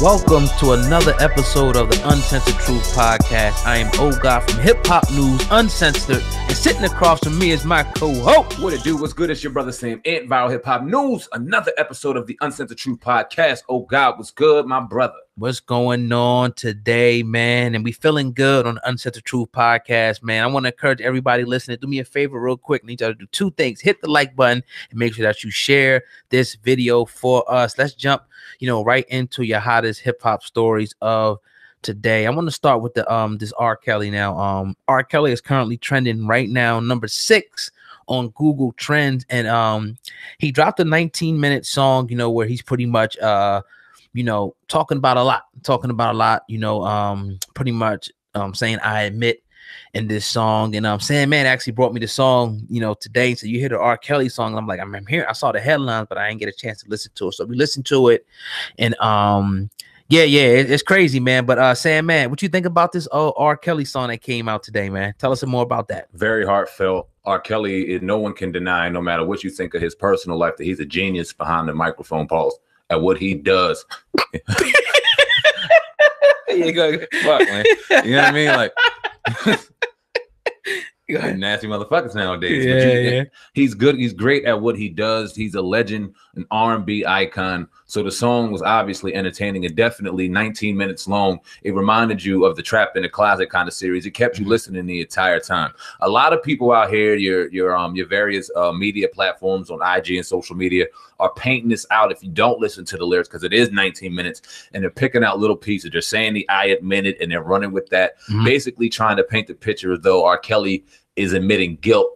Welcome to another episode of the Uncensored Truth Podcast. I am O-God from Hip Hop News Uncensored, and sitting across from me is my co-host. What it do? What's good? It's your brother Sam and Viral Hip Hop News. Another episode of the Uncensored Truth Podcast. Oh God, what's good, my brother? What's going on today, man? And we feeling good on the Uncensored Truth Podcast, man. I want to encourage everybody listening, do me a favor real quick. I need y'all to do two things. Hit the like button and make sure that you share this video for us. Let's jump, right into your hottest hip hop stories of today. I want to start with the this R. Kelly now. R. Kelly is currently trending right now, number 6 on Google Trends, and he dropped a 19-minute song, where he's pretty much talking about a lot, pretty much saying I admit in this song. And Sandman actually brought me the song, today. So you hear the R. Kelly song, I'm like, I'm here. I saw the headlines, but I didn't get a chance to listen to it. So we listened to it, and it's crazy, man. But Sandman, what you think about this R. Kelly song that came out today, man? Tell us some more about that. Very heartfelt. R. Kelly, no one can deny, no matter what you think of his personal life, that he's a genius behind the microphone, pause, at what he does. You go. Fuck, man. You know what I mean? Like, nasty motherfuckers nowadays. Yeah. He's good. He's great at what he does. He's a legend, an R&B icon. So the song was obviously entertaining and definitely 19 minutes long. It reminded you of the Trap in the Closet kind of series. It kept you listening the entire time. A lot of people out here, your various media platforms on IG and social media are painting this out if you don't listen to the lyrics, because it is 19 minutes and they're picking out little pieces. They're saying the I admit it and they're running with that, basically trying to paint the picture as though R. Kelly is admitting guilt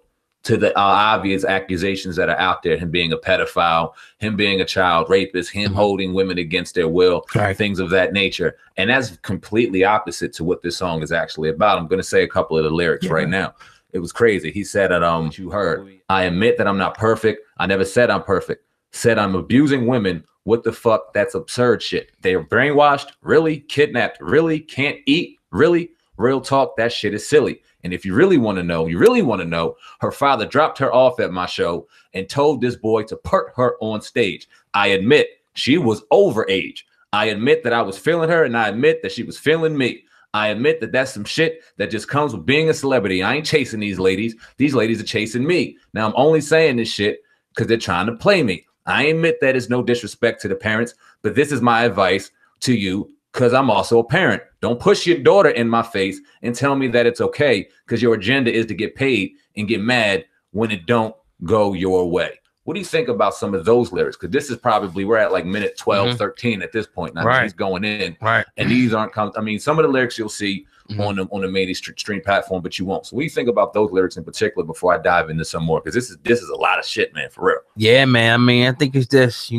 to the obvious accusations that are out there, him being a pedophile, him being a child rapist, him holding women against their will, things of that nature. And that's completely opposite to what this song is actually about. I'm going to say a couple of the lyrics right now. It was crazy. He said that, you heard, I admit that I'm not perfect. I never said I'm perfect. Said I'm abusing women. What the fuck? That's absurd shit. They are brainwashed. Really? Kidnapped. Really? Can't eat. Really? Real talk. That shit is silly. And if you really want to know, her father dropped her off at my show and told this boy to put her on stage. I admit she was overage. I admit that I was feeling her, and I admit that she was feeling me. I admit that that's some shit that just comes with being a celebrity. I ain't chasing these ladies. These ladies are chasing me. Now, I'm only saying this shit because they're trying to play me. I admit that it's no disrespect to the parents, but this is my advice to you, because I'm also a parent. Don't push your daughter in my face and tell me that it's okay, because your agenda is to get paid and get mad when it don't go your way. What do you think about some of those lyrics? Because this is probably, we're at like minute 12, 13 at this point. Now he's going in. And these aren't, I mean, some of the lyrics you'll see on the mainstream platform, but you won't. So what do you think about those lyrics in particular before I dive into some more? Because this is a lot of shit, man, for real. Yeah, man. I mean, I think it's just,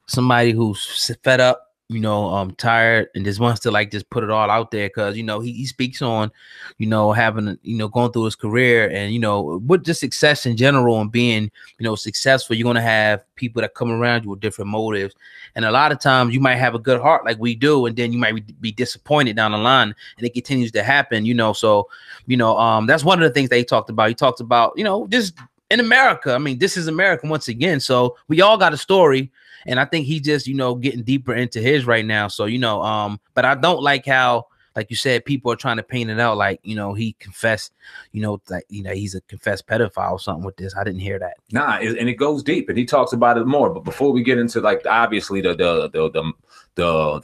somebody who's fed up, tired, and just wants to just put it all out there, because he speaks on having going through his career, and with just success in general, and being successful, you're gonna have people that come around you with different motives, and a lot of times you might have a good heart like we do, and then you might be disappointed down the line, and it continues to happen. So that's one of the things that he talked about. He talked about just in America. I mean, this is America once again, so we all got a story. And I think he's just, getting deeper into his right now. So, but I don't like how, like you said, people are trying to paint it out like, he confessed, he's a confessed pedophile or something with this. I didn't hear that. Nah, and it goes deep, and he talks about it more. But before we get into obviously the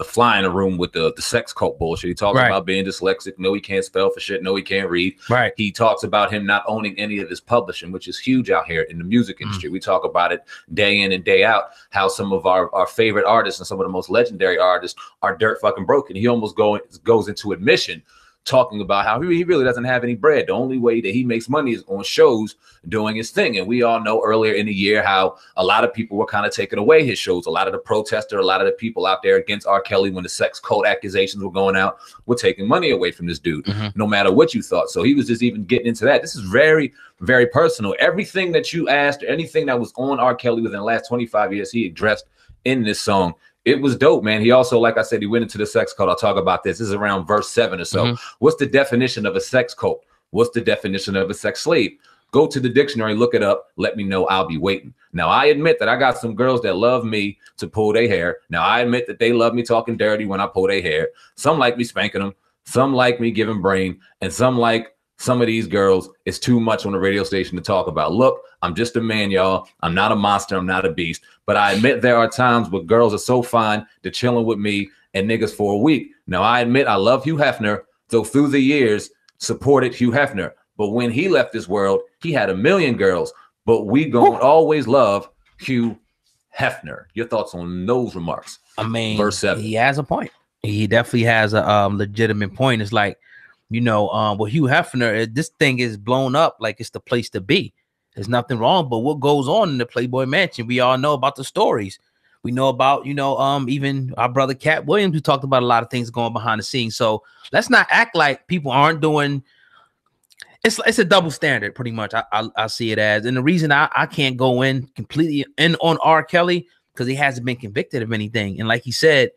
fly in the room with the sex cult bullshit, he talks about being dyslexic. No, he can't spell for shit. No, he can't read. He talks about him not owning any of his publishing, which is huge out here in the music industry. We talk about it day in and day out, how some of our favorite artists and some of the most legendary artists are dirt fucking broken. He almost goes into admission, talking about how he really doesn't have any bread. The only way that he makes money is on shows doing his thing. And we all know earlier in the year how a lot of people were kind of taking away his shows. A lot of the protesters, a lot of the people out there against R. Kelly when the sex cult accusations were going out were taking money away from this dude, no matter what you thought. So he was just even getting into that. This is very, very personal. Everything that you asked, or anything that was on R. Kelly within the last 25 years, he addressed in this song. It was dope, man. He also, like I said, he went into the sex cult. I'll talk about this. This is around verse 7 or so. What's the definition of a sex cult? What's the definition of a sex slave? Go to the dictionary, look it up, let me know, I'll be waiting. Now, I admit that I got some girls that love me to pull their hair. Now, I admit that they love me talking dirty when I pull their hair. Some like me spanking them. Some like me giving brain. And some like some of these girls, it's too much on the radio station to talk about. Look, I'm just a man, y'all. I'm not a monster. I'm not a beast. But I admit there are times where girls are so fine, they're chilling with me and niggas for a week. Now, I admit I love Hugh Hefner, though through the years supported Hugh Hefner. But when he left this world, he had a million girls. But we gonna always love Hugh Hefner. Your thoughts on those remarks? I mean, verse 7. He has a point. He definitely has a legitimate point. It's like, you know, well, Hugh Hefner, this thing is blown up like it's the place to be. There's nothing wrong, but what goes on in the Playboy Mansion? We all know about the stories. We know about, you know, even our brother Cat Williams, who talked about a lot of things going behind the scenes. So let's not act like people aren't doing. It's a double standard, pretty much. I see it as, and the reason I can't go in completely in on R. Kelly because he hasn't been convicted of anything. And like he said,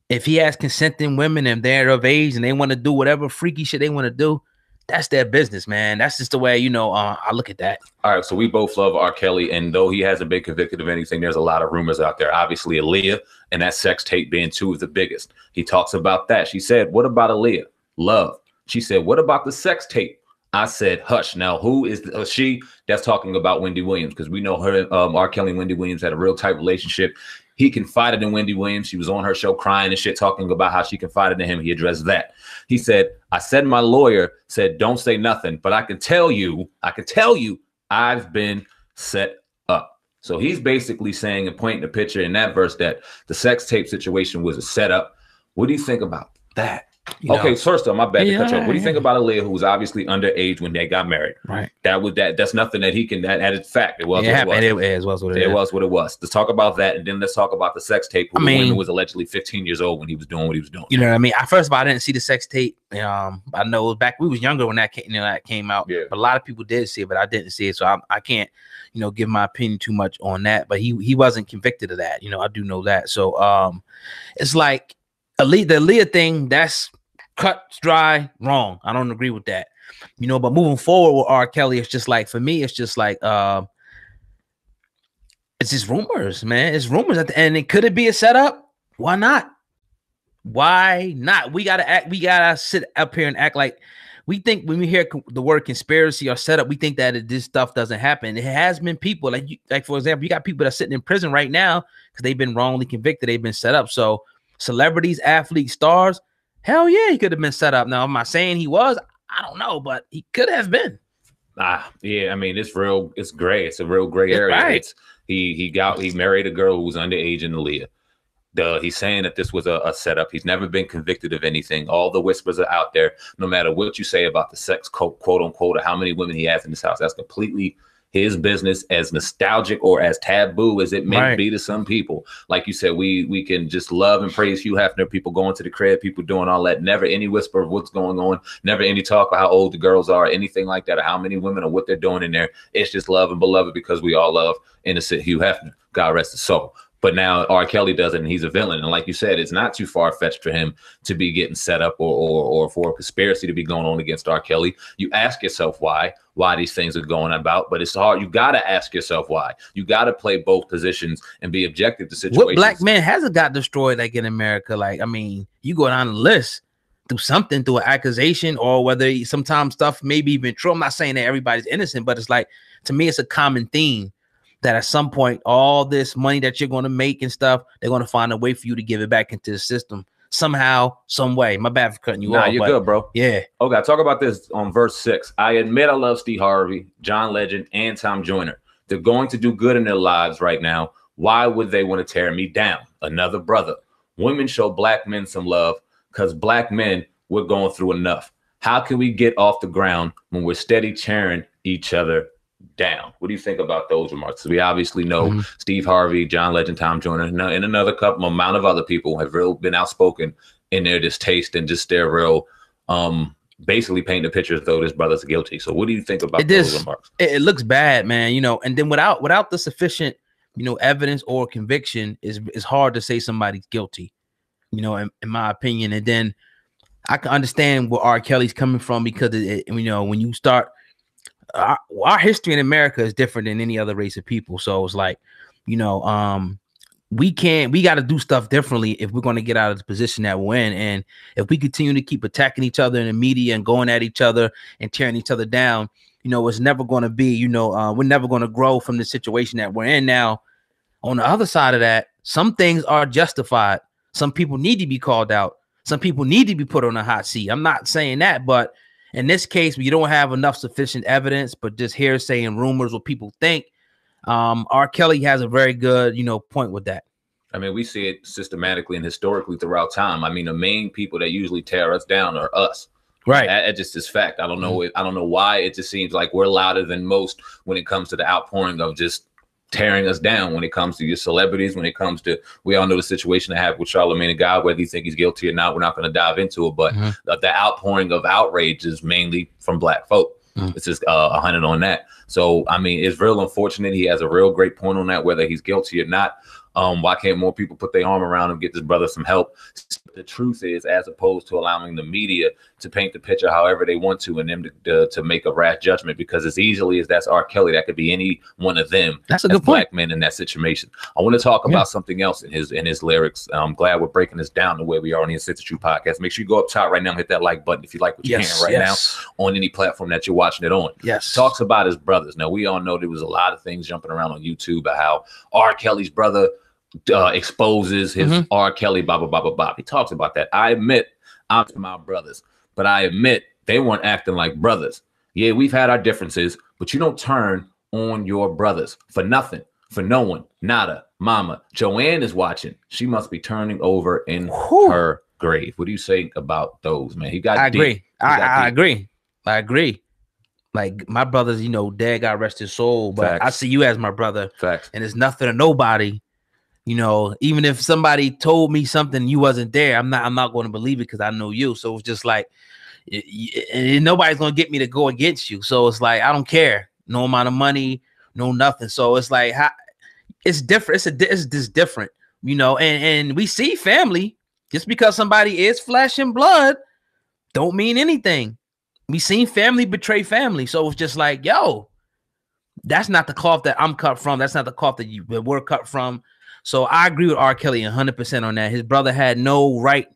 if he has consenting women and they're of age and they want to do whatever freaky shit they want to do, that's their business, man. That's just the way, you know, I look at that. All right, so we both love R. Kelly, and though he hasn't been convicted of anything, there's a lot of rumors out there. Obviously, Aaliyah and that sex tape being two of the biggest. He talks about that. She said, what about Aaliyah? Love. She said, what about the sex tape? I said, hush. Now, who is she? That's talking about Wendy Williams, because we know her, R. Kelly and Wendy Williams had a real tight relationship. He confided in Wendy Williams. She was on her show crying and shit, talking about how she confided in him. He addressed that. He said, I said my lawyer said, don't say nothing, but I can tell you, I've been set up. So he's basically saying and pointing the picture in that verse that the sex tape situation was a setup. What do you think about that? Okay, first off, my bad to cut you off. What do you think about Aaliyah, who was obviously underage when they got married? Right. That's nothing that he can. That is fact. It was. It was what it was. Let's talk about that, and then let's talk about the sex tape. Who woman was allegedly 15 years old when he was doing what he was doing. You know what I mean? First of all, I didn't see the sex tape. I know it was back we was younger when that came out. Yeah. But a lot of people did see it, but I didn't see it, so I can't, you know, give my opinion too much on that. But he wasn't convicted of that. You know, I do know that. So it's like the Aaliyah thing. That's cut, dry, wrong. I don't agree with that, you know. But moving forward with R. Kelly, it's just like, for me, it's just like it's just rumors, man. It's rumors at the end. And could it be a setup? Why not? Why not? We gotta sit up here and act like we think when we hear the word conspiracy or setup, we think that this stuff doesn't happen. It has been people like for example, you got people that are sitting in prison right now because they've been wrongly convicted. They've been set up. So celebrities, athletes, stars. Hell yeah, he could have been set up. Now, am I saying he was? I don't know, but he could have been. Yeah, I mean, it's real. It's gray. It's a real gray area. Right. He married a girl who was underage in Aaliyah. He's saying that this was a setup. He's never been convicted of anything. All the whispers are out there. No matter what you say about the sex quote unquote, or how many women he has in his house, that's completely his business. As nostalgic or as taboo as it may be to some people. Like you said, we can just love and praise Hugh Hefner, people going to the crib, people doing all that. Never any whisper of what's going on. Never any talk of how old the girls are, anything like that, or how many women or what they're doing in there. It's just love and beloved because we all love innocent Hugh Hefner. God rest his soul. But now R. Kelly does it, and he's a villain. And like you said, it's not too far-fetched for him to be getting set up or for a conspiracy to be going on against R. Kelly. You ask yourself why these things are going about, but it's hard. You got to ask yourself why. You got to play both positions and be objective to situations. What black man hasn't got destroyed like in America? Like, I mean, you go down the list through something, through an accusation, or whether sometimes stuff may be even true. I'm not saying that everybody's innocent, but it's like, to me, it's a common theme that at some point, all this money that you're going to make and stuff, they're going to find a way for you to give it back into the system somehow, some way. My bad for cutting you off. You're good, bro. Yeah. Okay, talk about this on verse 6. I admit I love Steve Harvey, John Legend, and Tom Joyner. They're going to do good in their lives right now. Why would they want to tear me down? Another brother. Women show black men some love because black men, we're going through enough. How can we get off the ground when we're steady tearing each other down? What do you think about those remarks? We obviously know Steve Harvey, John Legend, Tom Joyner, and another couple amount of other people have really been outspoken in their distaste and just their real basically painting a picture as though this brother's guilty. So what do you think about those remarks? It looks bad, man, you know, and then without the sufficient, you know, evidence or conviction, it's hard to say somebody's guilty, you know, in my opinion. And then I can understand where R. Kelly's coming from because you know, when you start our history in America is different than any other race of people. So it's like, you know, we got to do stuff differently if we're going to get out of the position that we're in. And if we continue to keep attacking each other in the media and going at each other and tearing each other down, you know, it's never going to be, you know, we're never going to grow from the situation that we're in now. On the other side of that, some things are justified. Some people need to be called out. Some people need to be put on a hot seat. I'm not saying that, but in this case, you don't have enough sufficient evidence, but just hearsay and rumors, what people think. R. Kelly has a very good, you know, point with that. I mean, we see it systematically and historically throughout time. I mean, the main people that usually tear us down are us. Right. That just is fact. I don't know. I don't know why it just seems like we're louder than most when it comes to the outpouring of just tearing us down. When it comes to your celebrities, when it comes to, we all know the situation I have with Charlamagne the God, whether you think he's guilty or not, we're not going to dive into it. But the outpouring of outrage is mainly from Black folk. It's just 100 on that. So, I mean, it's real unfortunate. He has a real great point on that, whether he's guilty or not. Why can't more people put their arm around him, get this brother some help? The truth is, as opposed to allowing the media to paint the picture however they want to, and them to make a rash judgment, because as easily as that's R. Kelly, that could be any one of them. That's a good Black point. men in that situation. I want to talk about something else in his lyrics. I'm glad we're breaking this down the way we are on the Insist the Truth podcast. Make sure you go up top right now and hit that like button if you like what you're hearing right now on any platform that you're watching it on. Talks about his brothers. Now, we all know there was a lot of things jumping around on YouTube about how R. Kelly's brother exposes his R. Kelly, blah, blah, blah, blah, blah. He talks about that. I admit I'm to my brothers, but I admit they weren't acting like brothers. Yeah, we've had our differences, but you don't turn on your brothers for nothing, for no one, nada, mama. Joanne is watching. She must be turning over in her grave. What do you say about those, man? He got I deep. agree. I agree. I agree. Like, my brothers, you know, dad, God rest his soul, but Facts. I see you as my brother. Facts. And it's nothing to nobody. You know, even if somebody told me something you wasn't there, I'm not going to believe it because I know you. So it's just like, nobody's going to get me to go against you. So it's like, I don't care. No amount of money, no nothing. So it's like, it's different. It's just different, you know, and we see family. Just because somebody is flesh and blood don't mean anything. We seen family betray family. So it's just like, yo, that's not the cloth that I'm cut from. That's not the cloth that we're cut from. So I agree with R. Kelly 100% on that. His brother had no right,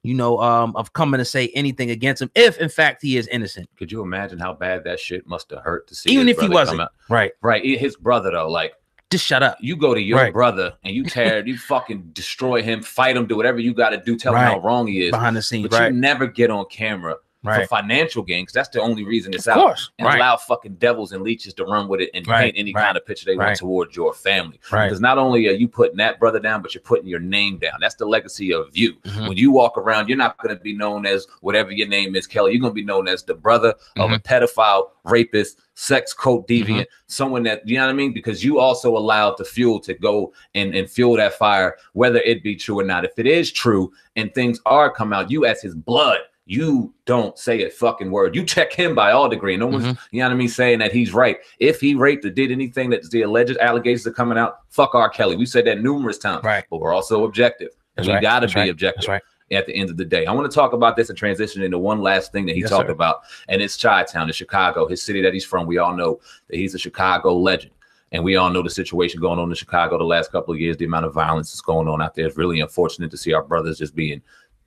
you know, of coming to say anything against him if, in fact, he is innocent. Could you imagine how bad that shit must have hurt to see? Even if he wasn't. Right. His brother, though, like, just shut up. You go to your brother and you you fucking destroy him, fight him, do whatever you got to do, tell him how wrong he is behind the scenes. But you never get on camera for financial gain, because that's the only reason it's out. And allow fucking devils and leeches to run with it and paint any kind of picture they want towards your family. Because not only are you putting that brother down, but you're putting your name down. That's the legacy of you. When you walk around, you're not going to be known as whatever your name is, Kelly. You're going to be known as the brother of a pedophile, rapist, sex cult deviant, someone that, you know what I mean? Because you also allowed the fuel to go and fuel that fire, whether it be true or not. If it is true and things are come out, you as his blood, you don't say a fucking word. You check him by all degree. No one's, you know what I mean, saying that he's right. If he raped or did anything that the alleged allegations are coming out, fuck R. Kelly. We said that numerous times, but we're also objective. And we got to be objective at the end of the day. I want to talk about this and transition into one last thing that he talked about, and it's Chi-Town in Chicago, his city that he's from. We all know that he's a Chicago legend. And we all know the situation going on in Chicago the last couple of years, the amount of violence that's going on out there. It's really unfortunate to see our brothers just being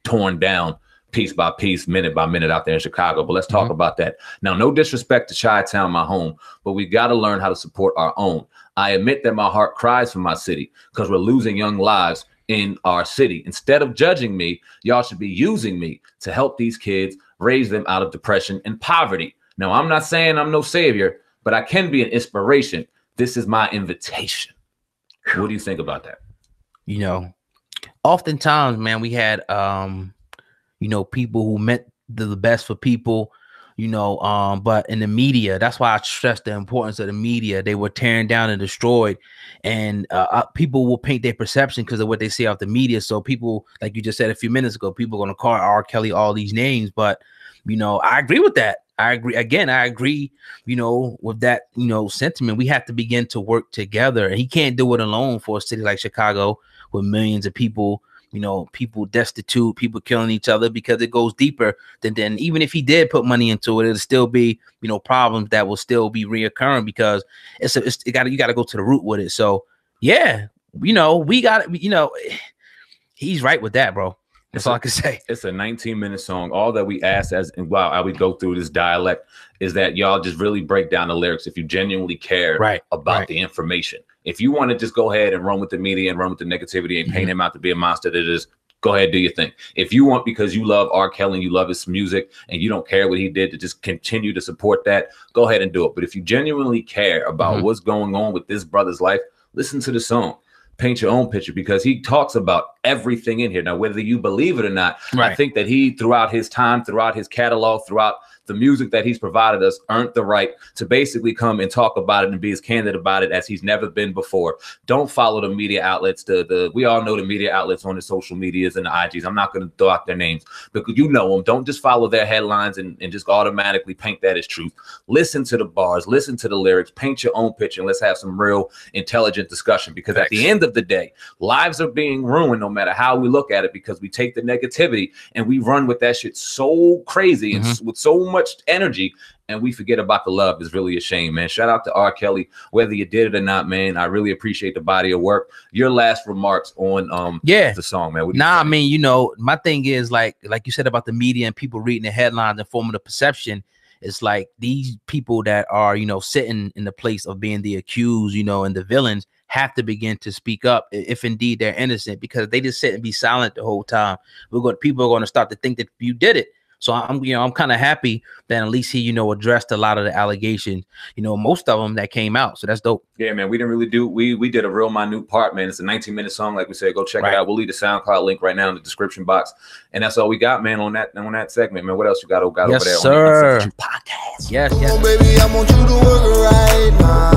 torn down piece by piece, minute by minute out there in Chicago. But let's talk about that. Now, no disrespect to Chi-Town, my home, but we got to learn how to support our own. I admit that my heart cries for my city because we're losing young lives in our city. Instead of judging me, y'all should be using me to help these kids, raise them out of depression and poverty. Now, I'm not saying I'm no savior, but I can be an inspiration. This is my invitation. What do you think about that? You know, oftentimes, man, we had, you know, people who meant the best for people, you know, but in the media, that's why I stress the importance of the media. They were tearing down and destroyed, and people will paint their perception because of what they see off the media. So people, like you just said a few minutes ago, people are going to call R. Kelly all these names, but, you know, I agree with that. I agree. Again, I agree, you know, with that, you know, sentiment. We have to begin to work together, and he can't do it alone for a city like Chicago with millions of people, you know, people destitute, people killing each other, because it goes deeper than even if he did put money into it, it'll still be, you know, problems that will still be reoccurring, because you got to go to the root with it. So yeah, you know, we got, you know, he's right with that, bro. That's all I can say. It's a 19-minute song. All that we ask and while we go through this dialect is that y'all just really break down the lyrics if you genuinely care about the information. If you want to just go ahead and run with the media and run with the negativity and paint him out to be a monster that is, go ahead, do your thing. If you want, because you love R. Kelly and you love his music and you don't care what he did, to just continue to support that, go ahead and do it. But if you genuinely care about what's going on with this brother's life, listen to the song. Paint your own picture, because he talks about everything in here. Now, whether you believe it or not, I think that he, throughout his time, throughout his catalog, throughout the music that he's provided us, earned the right to basically come and talk about it and be as candid about it as he's never been before. Don't follow the media outlets. We all know the media outlets on the social medias and the IGs. I'm not going to throw out their names, because you know them. Don't just follow their headlines and just automatically paint that as truth. Listen to the bars, listen to the lyrics, paint your own picture, and let's have some real intelligent discussion, because at the end of the day, lives are being ruined no matter how we look at it, because we take the negativity and we run with that shit so crazy and with so much energy, and we forget about the love. Is really a shame, man. Shout out to R. Kelly, whether you did it or not, man. I really appreciate the body of work. Your last remarks on the song, man. I mean, you know, my thing is like you said about the media and people reading the headlines and forming a perception. It's like these people that are, you know, sitting in the place of being the accused, you know, and the villains, have to begin to speak up if indeed they're innocent, because they just sit and be silent the whole time. People are going to start to think that you did it. So I'm kind of happy that at least he, you know, addressed a lot of the allegations, you know, most of them that came out. So that's dope. Yeah, man, we didn't really do, we did a real minute part, man. It's a 19-minute song. Like we said, go check it out. We'll leave the SoundCloud link right now in the description box. And that's all we got, man, on that segment, man. What else you got over there? Yes, sir. On the podcast? Yes. Oh, baby, I want you to work right now.